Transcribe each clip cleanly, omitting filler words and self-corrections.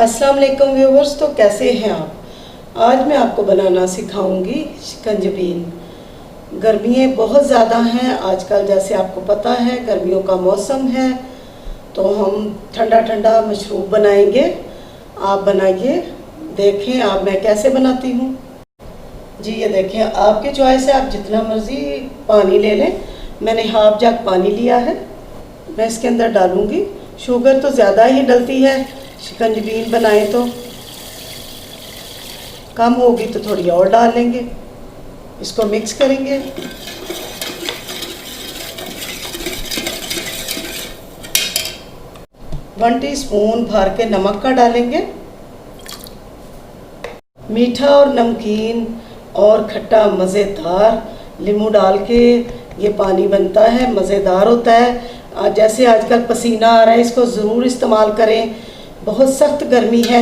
अस्सलाम वालेकुम व्यूवर्स। तो कैसे हैं आप? आज मैं आपको बनाना सिखाऊंगी शिकंजबीन। गर्मियाँ बहुत ज़्यादा हैं आजकल, जैसे आपको पता है गर्मियों का मौसम है, तो हम ठंडा ठंडा मशरूब बनाएंगे। आप बनाइए, देखें आप मैं कैसे बनाती हूँ। जी ये देखें, आपकी चॉइस है, आप जितना मर्ज़ी पानी ले लें। मैंने हाफ जग पानी लिया है। मैं इसके अंदर डालूँगी, शुगर तो ज़्यादा ही डलती है, शिकंजबीन बनाएं तो कम होगी तो थोड़ी और डाल लेंगे। इसको मिक्स करेंगे। वन टीस्पून भर के नमक का डालेंगे। मीठा और नमकीन और खट्टा मज़ेदार नींबू डाल के ये पानी बनता है, मज़ेदार होता है। जैसे आजकल पसीना आ रहा है, इसको ज़रूर इस्तेमाल करें। बहुत सख्त गर्मी है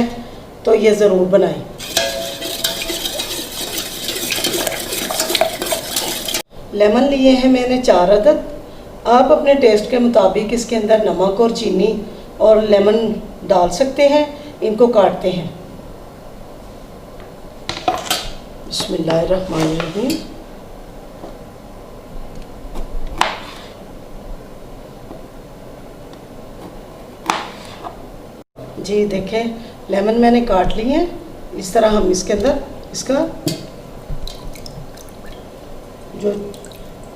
तो ये ज़रूर बनाएं। लेमन लिए हैं मैंने 4 अदद। आप अपने टेस्ट के मुताबिक इसके अंदर नमक और चीनी और लेमन डाल सकते हैं। इनको काटते हैं। बिस्मिल्लाहिर्रहमानिर्रहीम। जी देखें, लेमन मैंने काट लिए हैं। इस तरह हम इसके अंदर इसका जो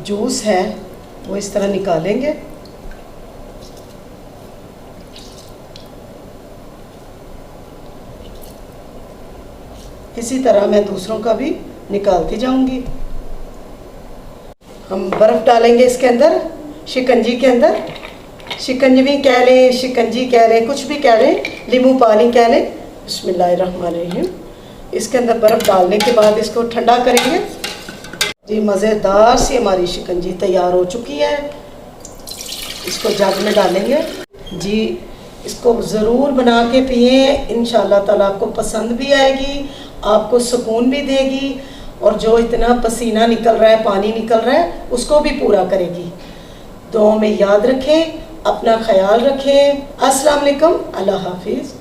जूस है वो इस तरह निकालेंगे। इसी तरह मैं दूसरों का भी निकालती जाऊंगी। हम बर्फ़ डालेंगे इसके अंदर, शिकंजी के अंदर। शिकंजवी कह लें, शिकंजी कह लें, कुछ भी कह लें, नींबू पानी कह लें। बिस्मिल्लाहिर्रहमानिर्रहीम। इसके अंदर बर्फ़ डालने के बाद इसको ठंडा करेंगे। जी मज़ेदार सी हमारी शिकंजी तैयार हो चुकी है। इसको जग में डालेंगे। जी इसको ज़रूर बना के पिए, इंशाअल्लाह ताला आपको पसंद भी आएगी, आपको सुकून भी देगी, और जो इतना पसीना निकल रहा है, पानी निकल रहा है, उसको भी पूरा करेगी। दुआ में याद रखें, अपना ख्याल रखें। अस्सलाम वालेकुम, अल्लाह हाफिज़।